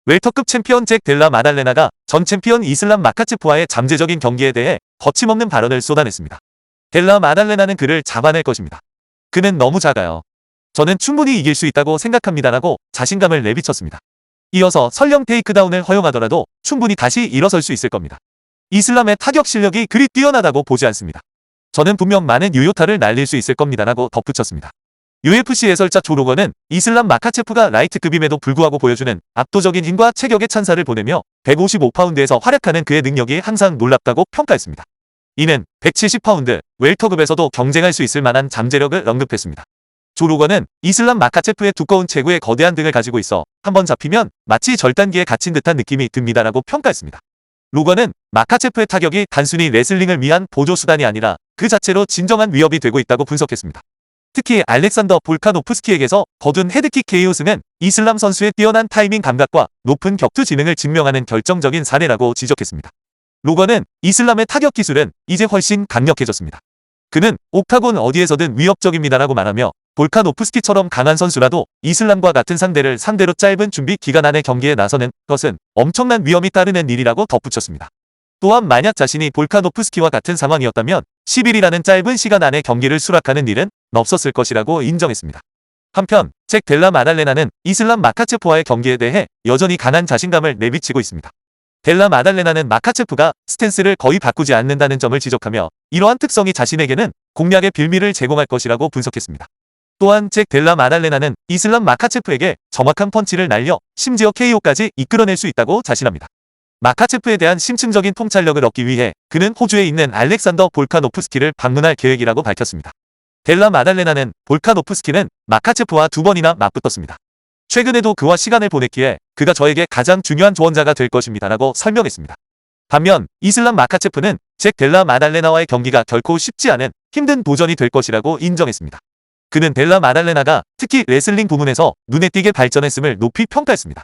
웰터급 챔피언 잭 델라 마달레나가 전 챔피언 이슬람 마카체프와의 잠재적인 경기에 대해 거침없는 발언을 쏟아냈습니다. 델라 마달레나는 그를 잡아낼 것입니다. 그는 너무 작아요. 저는 충분히 이길 수 있다고 생각합니다라고 자신감을 내비쳤습니다. 이어서 설령 테이크다운을 허용하더라도 충분히 다시 일어설 수 있을 겁니다. 이슬람의 타격 실력이 그리 뛰어나다고 보지 않습니다. 저는 분명 많은 유효타를 날릴 수 있을 겁니다라고 덧붙였습니다. UFC 해설자 조 로건은 이슬람 마카체프가 라이트급임에도 불구하고 보여주는 압도적인 힘과 체격의 찬사를 보내며 155파운드에서 활약하는 그의 능력이 항상 놀랍다고 평가했습니다. 이는 170파운드 웰터급에서도 경쟁할 수 있을 만한 잠재력을 언급했습니다. 조 로건은 이슬람 마카체프의 두꺼운 체구에 거대한 등을 가지고 있어 한번 잡히면 마치 절단기에 갇힌 듯한 느낌이 듭니다라고 평가했습니다. 로건은 마카체프의 타격이 단순히 레슬링을 위한 보조수단이 아니라 그 자체로 진정한 위협이 되고 있다고 분석했습니다. 특히 알렉산더 볼카노프스키에게서 거둔 헤드킥 KO승은 이슬람 선수의 뛰어난 타이밍 감각과 높은 격투 지능을 증명하는 결정적인 사례라고 지적했습니다. 로건은 이슬람의 타격 기술은 이제 훨씬 강력해졌습니다. 그는 옥타곤 어디에서든 위협적입니다라고 말하며 볼카노프스키처럼 강한 선수라도 이슬람과 같은 상대로 짧은 준비 기간 안에 경기에 나서는 것은 엄청난 위험이 따르는 일이라고 덧붙였습니다. 또한 만약 자신이 볼카노프스키와 같은 상황이었다면 10일이라는 짧은 시간 안에 경기를 수락하는 일은 없었을 것이라고 인정했습니다. 한편 잭 델라 마달레나는 이슬람 마카체프와의 경기에 대해 여전히 강한 자신감을 내비치고 있습니다. 델라 마달레나는 마카체프가 스탠스를 거의 바꾸지 않는다는 점을 지적하며 이러한 특성이 자신에게는 공략의 빌미를 제공할 것이라고 분석했습니다. 또한 잭 델라 마달레나는 이슬람 마카체프에게 정확한 펀치를 날려 심지어 KO까지 이끌어낼 수 있다고 자신합니다. 마카체프에 대한 심층적인 통찰력을 얻기 위해 그는 호주에 있는 알렉산더 볼카노프스키를 방문할 계획이라고 밝혔습니다. 델라 마달레나는 볼카노프스키는 마카체프와 2번이나 맞붙었습니다. 최근에도 그와 시간을 보냈기에 그가 저에게 가장 중요한 조언자가 될 것입니다라고 설명했습니다. 반면 이슬람 마카체프는 잭 델라 마달레나와의 경기가 결코 쉽지 않은 힘든 도전이 될 것이라고 인정했습니다. 그는 델라 마달레나가 특히 레슬링 부문에서 눈에 띄게 발전했음을 높이 평가했습니다.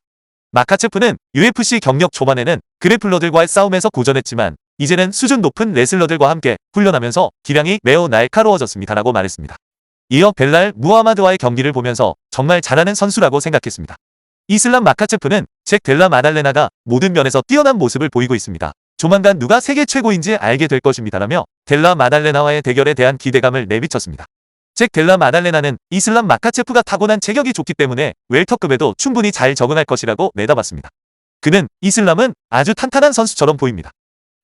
마카체프는 UFC 경력 초반에는 그래플러들과의 싸움에서 고전했지만 이제는 수준 높은 레슬러들과 함께 훈련하면서 기량이 매우 날카로워졌습니다라고 말했습니다. 이어 벨랄 무하마드와의 경기를 보면서 정말 잘하는 선수라고 생각했습니다. 이슬람 마카체프는 잭 델라 마달레나가 모든 면에서 뛰어난 모습을 보이고 있습니다. 조만간 누가 세계 최고인지 알게 될 것입니다라며 델라 마달레나와의 대결에 대한 기대감을 내비쳤습니다. 잭 델라 마달레나는 이슬람 마카체프가 타고난 체격이 좋기 때문에 웰터급에도 충분히 잘 적응할 것이라고 내다봤습니다. 그는 이슬람은 아주 탄탄한 선수처럼 보입니다.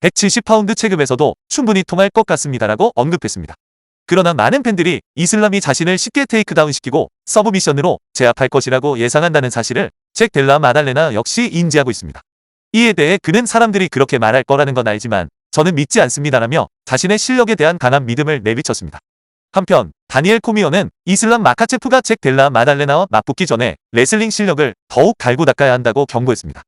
170파운드 체급에서도 충분히 통할 것 같습니다라고 언급했습니다. 그러나 많은 팬들이 이슬람이 자신을 쉽게 테이크다운시키고 서브미션으로 제압할 것이라고 예상한다는 사실을 잭 델라 마달레나 역시 인지하고 있습니다. 이에 대해 그는 사람들이 그렇게 말할 거라는 건 알지만 저는 믿지 않습니다라며 자신의 실력에 대한 강한 믿음을 내비쳤습니다. 한편 다니엘 코미어는 이슬람 마카체프가 잭 델라 마달레나와 맞붙기 전에 레슬링 실력을 더욱 갈고 닦아야 한다고 경고했습니다.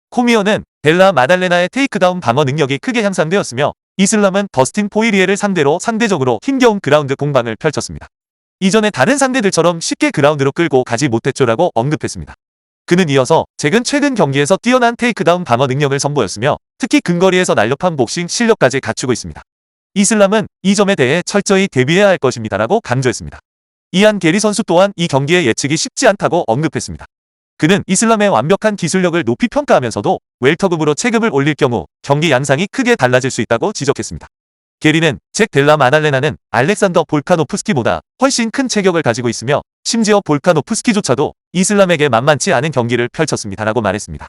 코미어는 델라 마달레나의 테이크다운 방어 능력이 크게 향상되었으며 이슬람은 더스틴 포이리에를 상대로 상대적으로 힘겨운 그라운드 공방을 펼쳤습니다. 이전에 다른 상대들처럼 쉽게 그라운드로 끌고 가지 못했죠라고 언급했습니다. 그는 이어서 잭은 최근 경기에서 뛰어난 테이크다운 방어 능력을 선보였으며 특히 근거리에서 날렵한 복싱 실력까지 갖추고 있습니다. 이슬람은 이 점에 대해 철저히 대비해야 할 것입니다라고 강조했습니다. 이안 게리 선수 또한 이 경기의 예측이 쉽지 않다고 언급했습니다. 그는 이슬람의 완벽한 기술력을 높이 평가하면서도 웰터급으로 체급을 올릴 경우 경기 양상이 크게 달라질 수 있다고 지적했습니다. 게리는 잭 델라 마달레나는 알렉산더 볼카노프스키보다 훨씬 큰 체격을 가지고 있으며 심지어 볼카노프스키조차도 이슬람에게 만만치 않은 경기를 펼쳤습니다라고 말했습니다.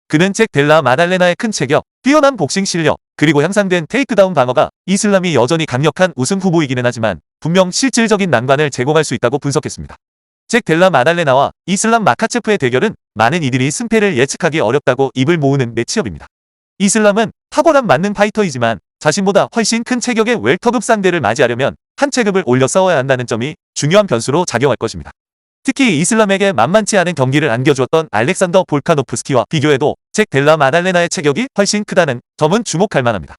그는 잭 델라 마달레나의 큰 체격, 뛰어난 복싱 실력, 그리고 향상된 테이크다운 방어가 이슬람이 여전히 강력한 우승 후보이기는 하지만 분명 실질적인 난관을 제공할 수 있다고 분석했습니다. 잭 델라 마달레나와 이슬람 마카체프의 대결은 많은 이들이 승패를 예측하기 어렵다고 입을 모으는 매치업입니다. 이슬람은 탁월한 만능 파이터이지만 자신보다 훨씬 큰 체격의 웰터급 상대를 맞이하려면 한 체급을 올려 싸워야 한다는 점이 중요한 변수로 작용할 것입니다. 특히 이슬람에게 만만치 않은 경기를 안겨주었던 알렉산더 볼카노프스키와 비교해도 잭 델라 마달레나의 체격이 훨씬 크다는 점은 주목할 만합니다.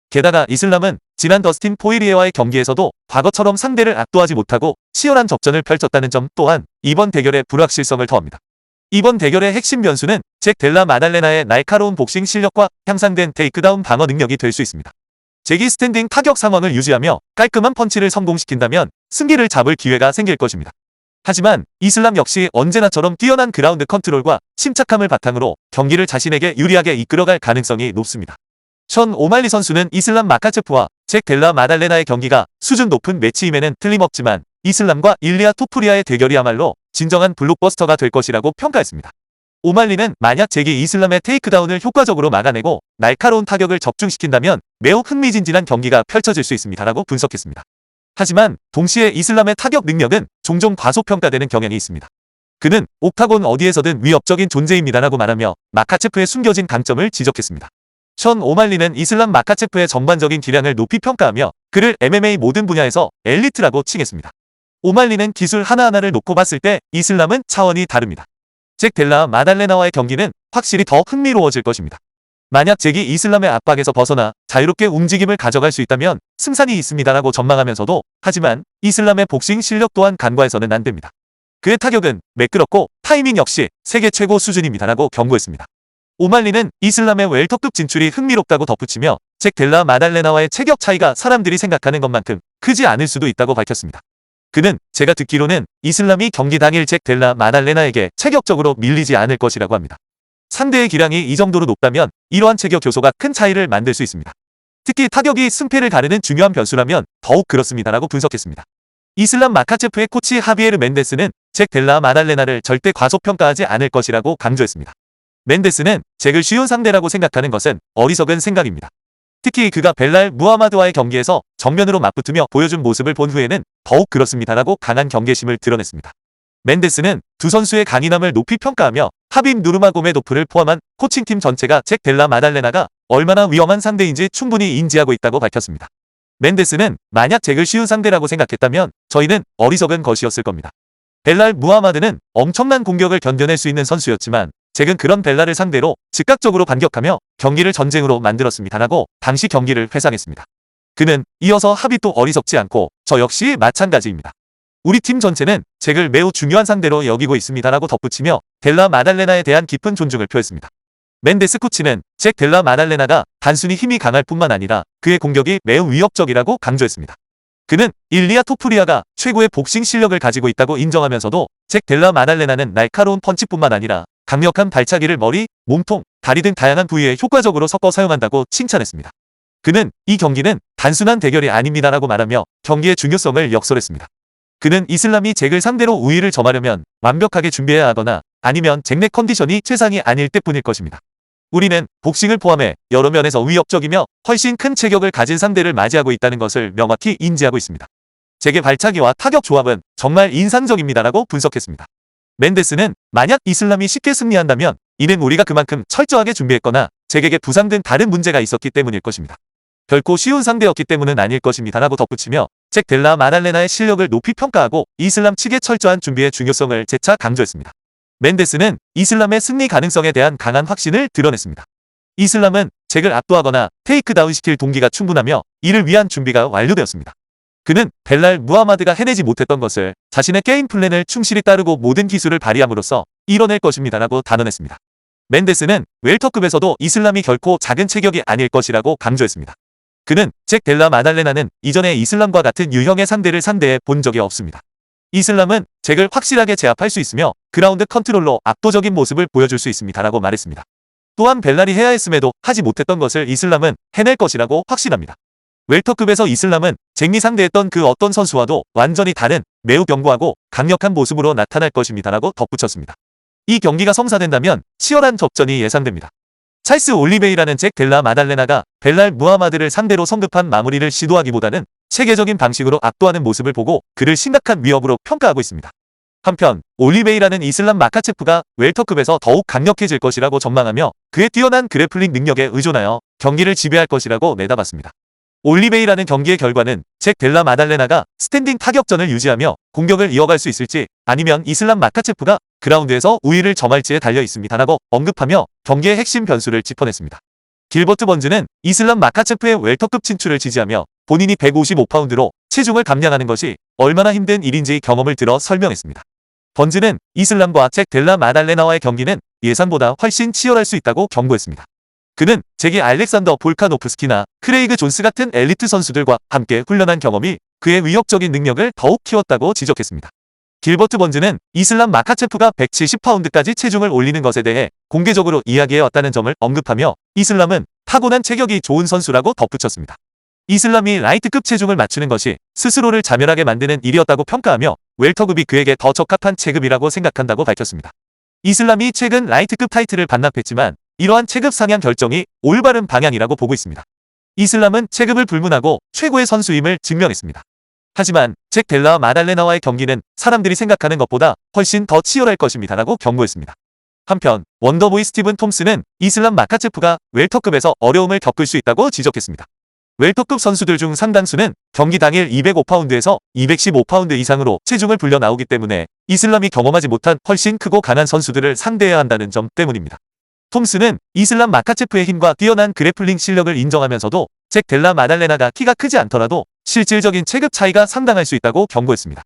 게다가 이슬람은 지난 더스틴 포이리에와의 경기에서도 과거처럼 상대를 압도하지 못하고 치열한 접전을 펼쳤다는 점 또한 이번 대결의 불확실성을 더합니다. 이번 대결의 핵심 변수는 잭 델라 마달레나의 날카로운 복싱 실력과 향상된 테이크다운 방어 능력이 될 수 있습니다. 잭이 스탠딩 타격 상황을 유지하며 깔끔한 펀치를 성공시킨다면 승기를 잡을 기회가 생길 것입니다. 하지만 이슬람 역시 언제나처럼 뛰어난 그라운드 컨트롤과 침착함을 바탕으로 경기를 자신에게 유리하게 이끌어갈 가능성이 높습니다. 션 오말리 선수는 이슬람 마카체프와 잭 델라 마달레나의 경기가 수준 높은 매치임에는 틀림없지만 이슬람과 일리아 토푸리아의 대결이야말로 진정한 블록버스터가 될 것이라고 평가했습니다. 오말리는 만약 잭이 이슬람의 테이크다운을 효과적으로 막아내고 날카로운 타격을 적중시킨다면 매우 흥미진진한 경기가 펼쳐질 수 있습니다라고 분석했습니다. 하지만 동시에 이슬람의 타격 능력은 종종 과소평가되는 경향이 있습니다. 그는 옥타곤 어디에서든 위협적인 존재입니다라고 말하며 마카체프의 숨겨진 강점을 지적했습니다. 션 오말리는 이슬람 마카체프의 전반적인 기량을 높이 평가하며 그를 MMA 모든 분야에서 엘리트라고 칭했습니다. 오말리는 기술 하나하나를 놓고 봤을 때 이슬람은 차원이 다릅니다. 잭 델라 마달레나와의 경기는 확실히 더 흥미로워질 것입니다. 만약 잭이 이슬람의 압박에서 벗어나 자유롭게 움직임을 가져갈 수 있다면 승산이 있습니다라고 전망하면서도 하지만 이슬람의 복싱 실력 또한 간과해서는 안 됩니다. 그의 타격은 매끄럽고 타이밍 역시 세계 최고 수준입니다라고 경고했습니다. 오말리는 이슬람의 웰터급 진출이 흥미롭다고 덧붙이며 잭 델라 마달레나와의 체격 차이가 사람들이 생각하는 것만큼 크지 않을 수도 있다고 밝혔습니다. 그는 제가 듣기로는 이슬람이 경기 당일 잭 델라 마달레나에게 체격적으로 밀리지 않을 것이라고 합니다. 상대의 기량이 이 정도로 높다면 이러한 체격 교소가 큰 차이를 만들 수 있습니다. 특히 타격이 승패를 가르는 중요한 변수라면 더욱 그렇습니다라고 분석했습니다. 이슬람 마카체프의 코치 하비에르 멘데스는 잭 델라 마달레나를 절대 과소평가하지 않을 것이라고 강조했습니다. 멘데스는 잭을 쉬운 상대라고 생각하는 것은 어리석은 생각입니다. 특히 그가 벨랄 무하마드와의 경기에서 정면으로 맞붙으며 보여준 모습을 본 후에는 더욱 그렇습니다라고 강한 경계심을 드러냈습니다. 멘데스는 두 선수의 강인함을 높이 평가하며 하빈 누르마고메도프를 포함한 코칭팀 전체가 잭 델라 마달레나가 얼마나 위험한 상대인지 충분히 인지하고 있다고 밝혔습니다. 멘데스는 만약 잭을 쉬운 상대라고 생각했다면 저희는 어리석은 것이었을 겁니다. 벨랄 무하마드는 엄청난 공격을 견뎌낼 수 있는 선수였지만 잭은 그런 벨랄을 상대로 즉각적으로 반격하며 경기를 전쟁으로 만들었습니다라고 당시 경기를 회상했습니다. 그는 이어서 하비도 어리석지 않고 저 역시 마찬가지입니다. 우리 팀 전체는 잭을 매우 중요한 상대로 여기고 있습니다라고 덧붙이며 델라 마달레나에 대한 깊은 존중을 표했습니다. 멘데스 코치는 잭 델라 마달레나가 단순히 힘이 강할 뿐만 아니라 그의 공격이 매우 위협적이라고 강조했습니다. 그는 일리아 토푸리아가 최고의 복싱 실력을 가지고 있다고 인정하면서도 잭 델라 마달레나는 날카로운 펀치뿐만 아니라 강력한 발차기를 머리, 몸통, 다리 등 다양한 부위에 효과적으로 섞어 사용한다고 칭찬했습니다. 그는 이 경기는 단순한 대결이 아닙니다라고 말하며 경기의 중요성을 역설했습니다. 그는 이슬람이 잭을 상대로 우위를 점하려면 완벽하게 준비해야 하거나 아니면 잭 내 컨디션이 최상이 아닐 때뿐일 것입니다. 우리는 복싱을 포함해 여러 면에서 위협적이며 훨씬 큰 체격을 가진 상대를 맞이하고 있다는 것을 명확히 인지하고 있습니다. 잭의 발차기와 타격 조합은 정말 인상적입니다라고 분석했습니다. 멘데스는 만약 이슬람이 쉽게 승리한다면 이는 우리가 그만큼 철저하게 준비했거나 잭에게 부상 등 다른 문제가 있었기 때문일 것입니다. 결코 쉬운 상대였기 때문은 아닐 것입니다라고 덧붙이며 잭 델라 마달레나의 실력을 높이 평가하고 이슬람 측의 철저한 준비의 중요성을 재차 강조했습니다. 멘데스는 이슬람의 승리 가능성에 대한 강한 확신을 드러냈습니다. 이슬람은 잭을 압도하거나 테이크다운 시킬 동기가 충분하며 이를 위한 준비가 완료되었습니다. 그는 벨랄 무하마드가 해내지 못했던 것을 자신의 게임 플랜을 충실히 따르고 모든 기술을 발휘함으로써 이뤄낼 것입니다라고 단언했습니다. 멘데스는 웰터급에서도 이슬람이 결코 작은 체격이 아닐 것이라고 강조했습니다. 그는 잭 델라 마달레나는 이전에 이슬람과 같은 유형의 상대를 상대해 본 적이 없습니다. 이슬람은 잭을 확실하게 제압할 수 있으며 그라운드 컨트롤로 압도적인 모습을 보여줄 수 있습니다라고 말했습니다. 또한 벨랄이 해야 했음에도 하지 못했던 것을 이슬람은 해낼 것이라고 확신합니다. 웰터급에서 이슬람은 잭이 상대했던 그 어떤 선수와도 완전히 다른 매우 견고하고 강력한 모습으로 나타날 것입니다라고 덧붙였습니다. 이 경기가 성사된다면 치열한 접전이 예상됩니다. 찰스 올리베이라는 잭 델라 마달레나가 벨랄 무하마드를 상대로 성급한 마무리를 시도하기보다는 체계적인 방식으로 압도하는 모습을 보고 그를 심각한 위협으로 평가하고 있습니다. 한편 올리베이라는 이슬람 마카체프가 웰터급에서 더욱 강력해질 것이라고 전망하며 그의 뛰어난 그래플링 능력에 의존하여 경기를 지배할 것이라고 내다봤습니다. 올리베이라는 경기의 결과는 잭 델라 마달레나가 스탠딩 타격전을 유지하며 공격을 이어갈 수 있을지 아니면 이슬람 마카체프가 그라운드에서 우위를 점할지에 달려 있습니다라고 언급하며 경기의 핵심 변수를 짚어냈습니다. 길버트 번즈는 이슬람 마카체프의 웰터급 진출을 지지하며 본인이 155파운드로 체중을 감량하는 것이 얼마나 힘든 일인지 경험을 들어 설명했습니다. 번즈는 이슬람과 잭 델라 마달레나와의 경기는 예상보다 훨씬 치열할 수 있다고 경고했습니다. 그는 잭이 알렉산더 볼카노프스키나 크레이그 존스 같은 엘리트 선수들과 함께 훈련한 경험이 그의 위협적인 능력을 더욱 키웠다고 지적했습니다. 길버트 번즈는 이슬람 마카체프가 170파운드까지 체중을 올리는 것에 대해 공개적으로 이야기해왔다는 점을 언급하며 이슬람은 타고난 체격이 좋은 선수라고 덧붙였습니다. 이슬람이 라이트급 체중을 맞추는 것이 스스로를 자멸하게 만드는 일이었다고 평가하며 웰터급이 그에게 더 적합한 체급이라고 생각한다고 밝혔습니다. 이슬람이 최근 라이트급 타이틀을 반납했지만 이러한 체급 상향 결정이 올바른 방향이라고 보고 있습니다. 이슬람은 체급을 불문하고 최고의 선수임을 증명했습니다. 하지만 잭 델라 마달레나와의 경기는 사람들이 생각하는 것보다 훨씬 더 치열할 것입니다라고 경고했습니다. 한편 원더보이 스티븐 톰스는 이슬람 마카체프가 웰터급에서 어려움을 겪을 수 있다고 지적했습니다. 웰터급 선수들 중 상당수는 경기 당일 205파운드에서 215파운드 이상으로 체중을 불려 나오기 때문에 이슬람이 경험하지 못한 훨씬 크고 강한 선수들을 상대해야 한다는 점 때문입니다. 톰스는 이슬람 마카체프의 힘과 뛰어난 그래플링 실력을 인정하면서도 잭 델라 마달레나가 키가 크지 않더라도 실질적인 체급 차이가 상당할 수 있다고 경고했습니다.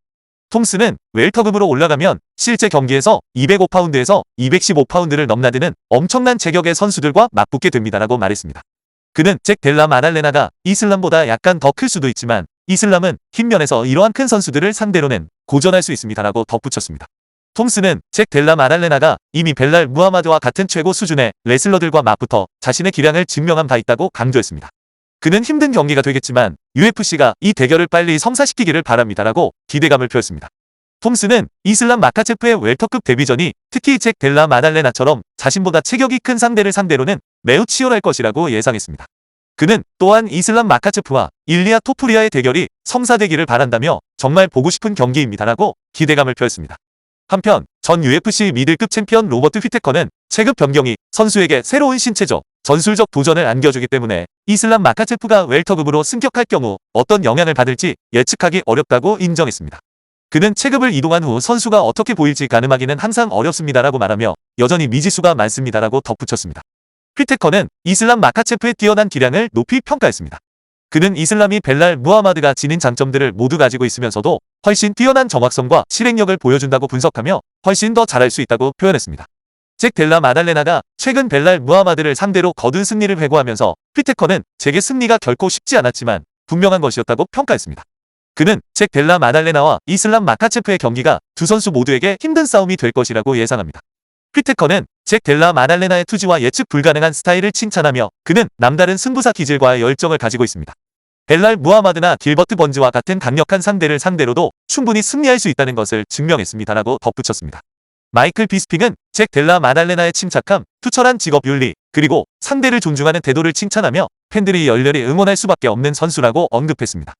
톰스는 웰터급으로 올라가면 실제 경기에서 205파운드에서 215파운드를 넘나드는 엄청난 체격의 선수들과 맞붙게 됩니다라고 말했습니다. 그는 잭 델라 마달레나가 이슬람보다 약간 더 클 수도 있지만 이슬람은 힘면에서 이러한 큰 선수들을 상대로는 고전할 수 있습니다라고 덧붙였습니다. 톰스는 잭 델라 마달레나가 이미 벨랄 무하마드와 같은 최고 수준의 레슬러들과 맞붙어 자신의 기량을 증명한 바 있다고 강조했습니다. 그는 힘든 경기가 되겠지만 UFC가 이 대결을 빨리 성사시키기를 바랍니다라고 기대감을 표했습니다. 톰스는 이슬람 마카체프의 웰터급 데뷔전이 특히 잭 델라 마달레나처럼 자신보다 체격이 큰 상대를 상대로는 매우 치열할 것이라고 예상했습니다. 그는 또한 이슬람 마카체프와 일리아 토푸리아의 대결이 성사되기를 바란다며 정말 보고 싶은 경기입니다라고 기대감을 표했습니다. 한편 전 UFC 미들급 챔피언 로버트 휘테커는 체급 변경이 선수에게 새로운 신체적, 전술적 도전을 안겨주기 때문에 이슬람 마카체프가 웰터급으로 승격할 경우 어떤 영향을 받을지 예측하기 어렵다고 인정했습니다. 그는 체급을 이동한 후 선수가 어떻게 보일지 가늠하기는 항상 어렵습니다라고 말하며 여전히 미지수가 많습니다라고 덧붙였습니다. 휘테커는 이슬람 마카체프의 뛰어난 기량을 높이 평가했습니다. 그는 이슬람이 벨랄 무하마드가 지닌 장점들을 모두 가지고 있으면서도 훨씬 뛰어난 정확성과 실행력을 보여준다고 분석하며 훨씬 더 잘할 수 있다고 표현했습니다. 잭 델라 마달레나가 최근 벨랄 무하마드를 상대로 거둔 승리를 회고하면서 휘테커는 잭의 승리가 결코 쉽지 않았지만 분명한 것이었다고 평가했습니다. 그는 잭 델라 마달레나와 이슬람 마카체프의 경기가 두 선수 모두에게 힘든 싸움이 될 것이라고 예상합니다. 휘테커는 잭 델라 마달레나의 투지와 예측 불가능한 스타일을 칭찬하며 그는 남다른 승부사 기질과의 열정을 가지고 있습니다. 벨랄 무하마드나 길버트 번즈와 같은 강력한 상대를 상대로도 충분히 승리할 수 있다는 것을 증명했습니다라고 덧붙였습니다. 마이클 비스핑은 잭 델라 마달레나의 침착함, 투철한 직업 윤리, 그리고 상대를 존중하는 태도를 칭찬하며 팬들이 열렬히 응원할 수밖에 없는 선수라고 언급했습니다.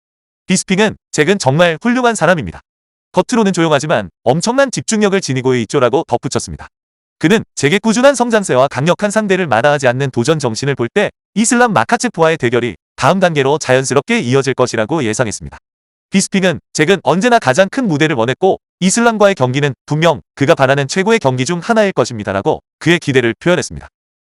비스핑은 잭은 정말 훌륭한 사람입니다. 겉으로는 조용하지만 엄청난 집중력을 지니고 있죠라고 덧붙였습니다. 그는 잭의 꾸준한 성장세와 강력한 상대를 마다하지 않는 도전 정신을 볼 때 이슬람 마카체프와의 대결이 다음 단계로 자연스럽게 이어질 것이라고 예상했습니다. 비스핑은 잭은 언제나 가장 큰 무대를 원했고 이슬람과의 경기는 분명 그가 바라는 최고의 경기 중 하나일 것입니다라고 그의 기대를 표현했습니다.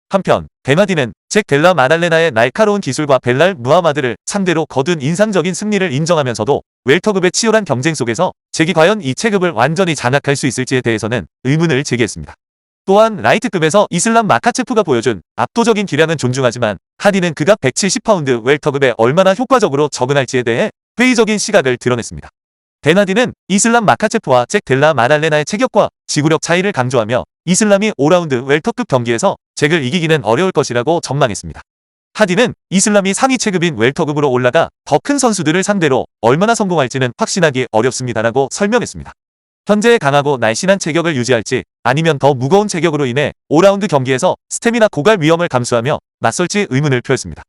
한편 베나디는 잭 델라 마달레나의 날카로운 기술과 벨랄 무하마드를 상대로 거둔 인상적인 승리를 인정하면서도 웰터급의 치열한 경쟁 속에서 잭이 과연 이 체급을 완전히 장악할 수 있을지에 대해서는 의문을 제기했습니다. 또한 라이트급에서 이슬람 마카체프가 보여준 압도적인 기량은 존중하지만 하디는 그가 170파운드 웰터급에 얼마나 효과적으로 적응할지에 대해 회의적인 시각을 드러냈습니다. 베나디는 이슬람 마카체프와 잭 델라 마달레나의 체격과 지구력 차이를 강조하며 이슬람이 5라운드 웰터급 경기에서 잭을 이기기는 어려울 것이라고 전망했습니다. 하디는 이슬람이 상위 체급인 웰터급으로 올라가 더 큰 선수들을 상대로 얼마나 성공할지는 확신하기 어렵습니다라고 설명했습니다. 현재의 강하고 날씬한 체격을 유지할지 아니면 더 무거운 체격으로 인해 5라운드 경기에서 스태미나 고갈 위험을 감수하며 맞설지 의문을 표했습니다.